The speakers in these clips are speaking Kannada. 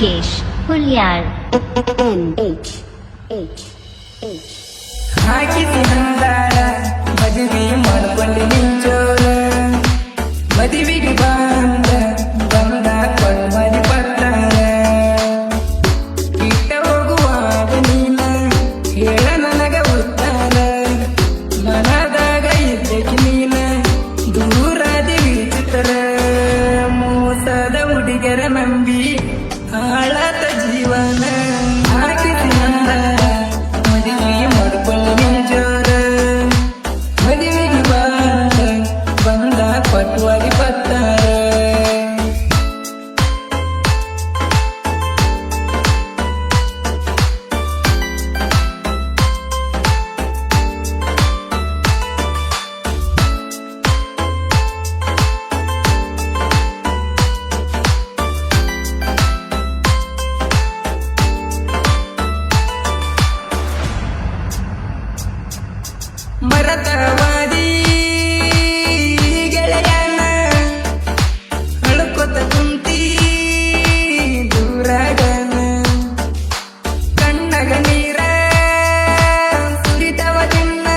ನಾಗೇಶ್ ಹುಲ್ಯಾಳ್. ಹಾಕಿಸಿ ನಂದಾಳ ಮದುವೆ ಮಾಡ್ಕೊಂಡು ನಿಂಚೋಳ ಮದುವೆಗೆ ಬಂದ ಕೊಡ್ಮದಿ ಪತ್ತಾಳ ಇಟ್ಟ ಹೋಗುವಾಗ ನೀನ ಹೇಳ ನನಗ ಉತ್ತಾರ ಮನದಾಗ ಇದ್ದಕ್ಕೆ ನೀನ ದೂರಾದಿ ವಿಚಿತ್ರ ಮೋಸದ ಹುಡುಗರ ನಂಬಿ ಹಾಳಾದ ಜೀವನ ಹಾಕಿಸಿ ನಂದಾಳ ಮದುವೆ ಮಾಡ್ಕೊಂಡು ನಿಂಚೋರ ಮದುವೆಗೆ ಬಂದ ಪಟ್ವಾಗಿ ಪತ್ತಾರ ಮರತವಾದಿ ಗೆಳೆಯನ ಅಳ್ಕೊತ ಕುಂತಿ ದೂರಾಗನ ಕಣ್ಣಗ ನೀರ ಸುರಿತವ ದಿನ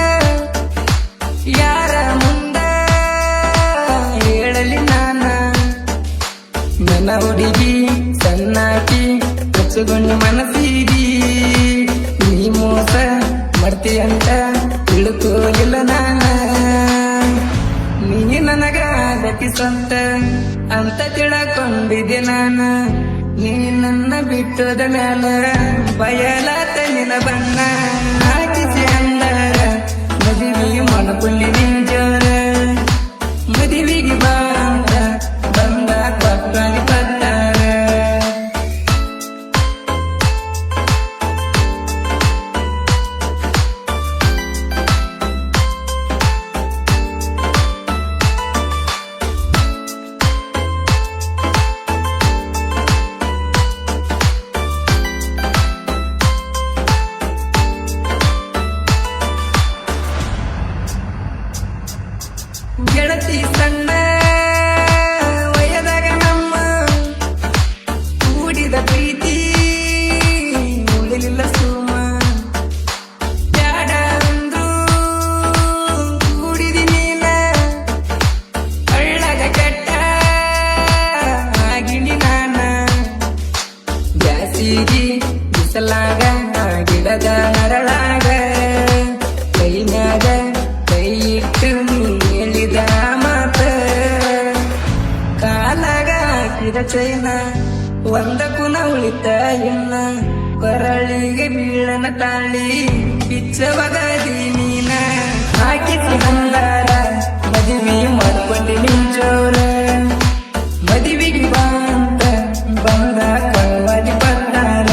ಯಾರ ಮುಂದ ಹೇಳಲಿ ನಾನ ನನ್ನ ಹುಡುಗಿ ಸಣ್ಣಾಕಿ ಹಚ್ಚುಗೊಂಡು ಮನಸ್ಸಿಗಿ ನೀ ಮೋಸ ಮಾಡ್ತೀಯಂತ ತಿಳ್ಕೋಲಿಲ್ಲ ನಾನ ನೀ ನನಗ ಗತಿ ಸ್ವಂತ ಅಂತ ತಿಳಕೊಂಡಿದ್ದೆ ನಾನ ನೀ ನನ್ನ ಬಿಟ್ಟದ ಮ್ಯಾಲ ಬಯಲಾತ ನಿನ ಬಣ್ಣ ಹಾಕಿಸಿ ಅಂದಾರ ಮದುವೆ ಮಾಡ್ಕೊಳ್ಳಿ ನಿಂಜೋರ ಮದುವೆಗೆ ಬಂದ ಕೊಟ್ಟಾಗಿ ಪತ್ತಾರ ಗೆಳತಿ ಸಣ್ಣ ವಯದಾಗ ನಮ್ಮ ಕೂಡಿದ ಪ್ರೀತಿ ಉಳಿಲಿಲ್ಲ ಸುಮ ಬ್ಯಾಡ ಅಂದ್ರು ಕೂಡಿದಿ ನೀನ ಅಳ್ಳಗ ಕೆಟ್ಟ ಆಗಿನಿ ನಾನ ಬ್ಯಾಸಿಗಿ ಬಿಸಲಾಗ ಗಿಡದ ನರಳಾಗ ಕೈ ಮ್ಯಾಗ ಕೈ ಇಟ್ಟು ಹೇಳಿದ ಮಾತ ಕಾಲಾಗ ಹಾಕಿದ ಚೈನ ಒಂದ ಕುನ ಉಳಿತ ಇನ್ನ ಕೊರಳಿಗೆ ಬೀಳನ ತಾಳಿ ಬಿಚ್ಚವಗದಿ ನೀನ ಹಾಕಿಸಿ ಬಂದಾರ ಮದುವೆ ಮಾಡ್ಕೊಂಡು ನಿಂಚೋರ ಮದುವೆಗೆ ಬಂದ ಕೊಳವಾದಿ ಪತ್ತಾರ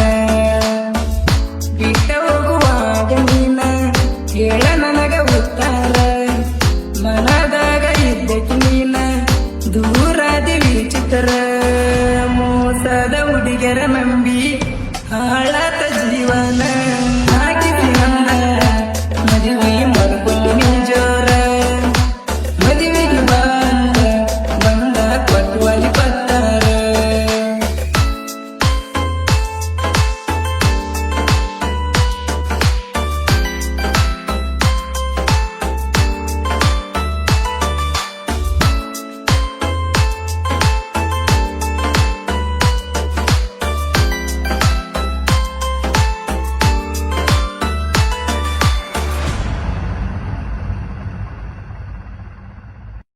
ಬಿಟ್ಟ ಹೋಗುವಾಗ ನೀನ ಹೇಳ ನನಗ ಉತ್ತಾರ ಮನದಾಗ ಇದ್ದಕ್ಕೆ ನೀನ ದೂರಾದಿ ವಿಚಿತ್ರ ಮೋಸದ ಹುಡುಗರ ನಂಬಿ ಹಾಳಾತ ಜೀವನ